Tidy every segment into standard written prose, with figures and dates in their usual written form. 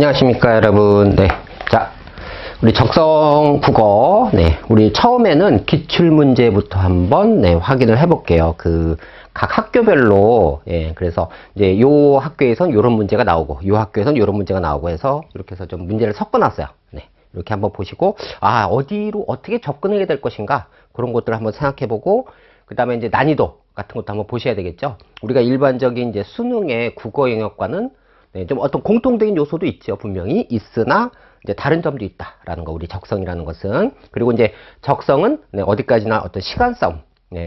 안녕하십니까 여러분. 네, 자 우리 적성 국어, 우리 처음에는 기출문제부터 한번 확인을 해볼게요. 각 학교별로, 그래서 이제 요 학교에선 요런 문제가 나오고 요 학교에선 요런 문제가 나오고 해서 이렇게 해서 좀 문제를 섞어놨어요. 이렇게 한번 보시고, 어디로 어떻게 접근해야 될 것인가, 그런 것들을 한번 생각해보고, 그 다음에 이제 난이도 같은 것도 한번 보셔야 되겠죠. 우리가 일반적인 이제 수능의 국어 영역과는 좀 어떤 공통적인 요소도 있죠. 분명히 있으나 이제 다른 점도 있다라는 거, 우리 적성이라는 것은. 그리고 이제 적성은 어디까지나 어떤 시간 싸움,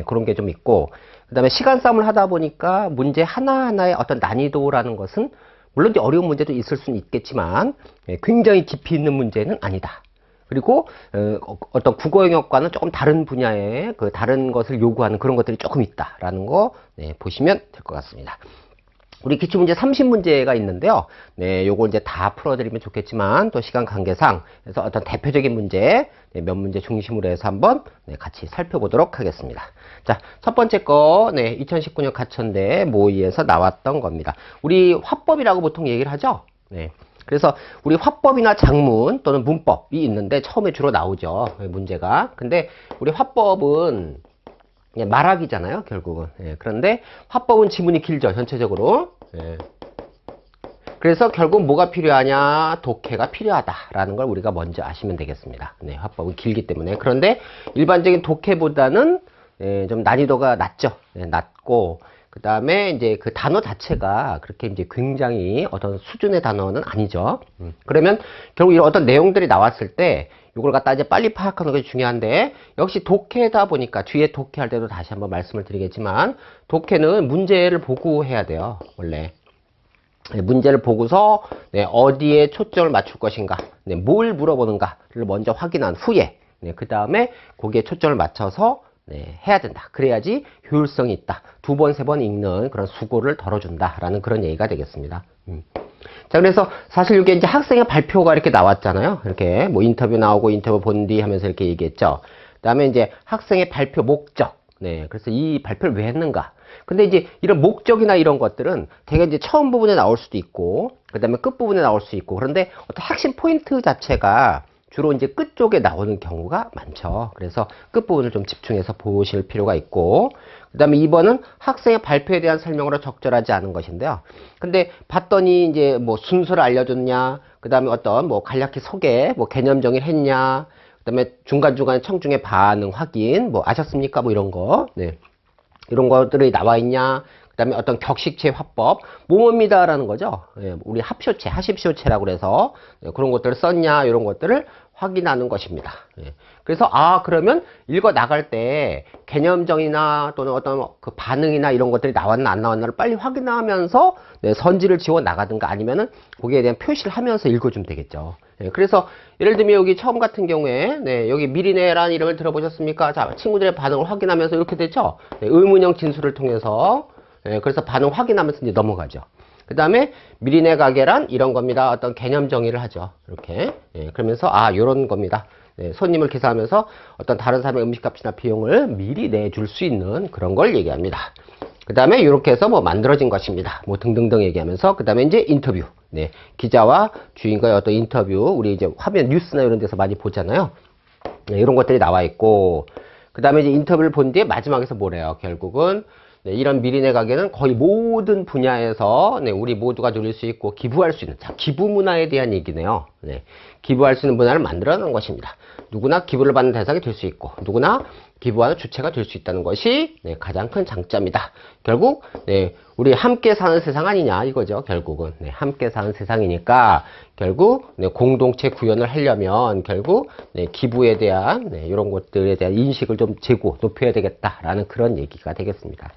그런 게 좀 있고, 그 다음에 시간 싸움을 하다 보니까 문제 하나하나의 어떤 난이도라는 것은 물론 이제 어려운 문제도 있을 수는 있겠지만 굉장히 깊이 있는 문제는 아니다. 그리고 어떤 국어 영역과는 조금 다른 분야의 다른 것을 요구하는 그런 것들이 조금 있다라는 거 보시면 될 것 같습니다. 우리 기출문제 30문제가 있는데요. 요걸 이제 다 풀어드리면 좋겠지만 또 시간 관계상 해서 어떤 대표적인 문제, 몇 문제 중심으로 해서 한번 같이 살펴보도록 하겠습니다. 자, 첫 번째 거, 2019년 가천대 모의에서 나왔던 겁니다. 우리 화법이라고 보통 얘기를 하죠. 그래서 우리 화법이나 작문 또는 문법이 있는데 처음에 주로 나오죠, 문제가. 근데 우리 화법은 말하기잖아요, 결국은. 그런데 화법은 지문이 길죠, 전체적으로. 그래서 결국 뭐가 필요하냐? 독해가 필요하다라는 걸 우리가 먼저 아시면 되겠습니다. 화법은 길기 때문에. 그런데 일반적인 독해보다는 좀 난이도가 낮죠. 낮고, 그 다음에 이제 그 단어 자체가 그렇게 이제 굉장히 어떤 수준의 단어는 아니죠. 그러면 결국 이런 어떤 내용들이 나왔을 때 이걸 갖다 이제 빨리 파악하는 것이 중요한데, 역시 독해다 보니까 뒤에 독해할 때도 다시 한번 말씀을 드리겠지만, 독해는 문제를 보고 해야 돼요, 원래. 문제를 보고서 어디에 초점을 맞출 것인가, 뭘 물어보는가를 먼저 확인한 후에 그 다음에 거기에 초점을 맞춰서 해야 된다. 그래야지 효율성이 있다. 두 번, 세 번 읽는 그런 수고를 덜어준다라는 그런 얘기가 되겠습니다. 자, 그래서 사실 이게 이제 학생의 발표가 이렇게 나왔잖아요. 이렇게 뭐 인터뷰 나오고 인터뷰 본 뒤 하면서 이렇게 얘기했죠. 그 다음에 이제 학생의 발표 목적. 그래서 이 발표를 왜 했는가. 근데 이제 이런 목적이나 이런 것들은 되게 이제 처음 부분에 나올 수도 있고, 그 다음에 끝 부분에 나올 수 있고, 그런데 어떤 핵심 포인트 자체가 주로 이제 끝 쪽에 나오는 경우가 많죠. 그래서 끝부분을 좀 집중해서 보실 필요가 있고, 그 다음에 2번은 학생의 발표에 대한 설명으로 적절하지 않은 것인데요. 근데 봤더니 이제 뭐 순서를 알려줬냐, 그 다음에 어떤 뭐 간략히 소개, 뭐 개념 정의를 했냐, 그 다음에 중간중간에 청중의 반응 확인, 뭐 아셨습니까? 뭐 이런 거, 이런 것들이 나와 있냐, 그 다음에 어떤 격식체 화법, 뭐뭐입니다라는 거죠. 우리 합쇼체, 하십쇼체라고 그래서 그런 것들을 썼냐, 이런 것들을 확인하는 것입니다. 그래서 그러면 읽어 나갈 때 개념정의나 또는 어떤 그 반응이나 이런 것들이 나왔나 안 나왔나를 빨리 확인하면서 선지를 지워 나가든가 아니면은 거기에 대한 표시를 하면서 읽어주면 되겠죠. 그래서 예를 들면 여기 처음 같은 경우에 여기 미리네라는 이름을 들어보셨습니까? 자, 친구들의 반응을 확인하면서 이렇게 되죠. 의문형 진술을 통해서 그래서 반응 확인하면서 이제 넘어가죠. 그 다음에 미리네 가게란 이런 겁니다. 어떤 개념 정의를 하죠. 이렇게. 그러면서 요런 겁니다. 손님을 계산하면서 어떤 다른 사람의 음식값이나 비용을 미리 내줄 수 있는 그런 걸 얘기합니다. 그 다음에 이렇게 해서 뭐 만들어진 것입니다. 뭐 등등등 얘기하면서 그 다음에 이제 인터뷰. 기자와 주인과의 어떤 인터뷰. 우리 이제 화면 뉴스나 이런 데서 많이 보잖아요. 이런 것들이 나와 있고, 그 다음에 이제 인터뷰를 본 뒤에 마지막에서 뭐래요? 결국은 이런 미리네 가게는 거의 모든 분야에서 우리 모두가 누릴 수 있고 기부할 수 있는, 자, 기부 문화에 대한 얘기네요. 기부할 수 있는 문화를 만들어 놓은 것입니다. 누구나 기부를 받는 대상이 될 수 있고 누구나 기부하는 주체가 될 수 있다는 것이 가장 큰 장점이다. 결국 우리 함께 사는 세상 아니냐 이거죠. 결국은 함께 사는 세상이니까 결국 공동체 구현을 하려면 결국 기부에 대한 이런 것들에 대한 인식을 좀 높여야 되겠다라는 그런 얘기가 되겠습니다.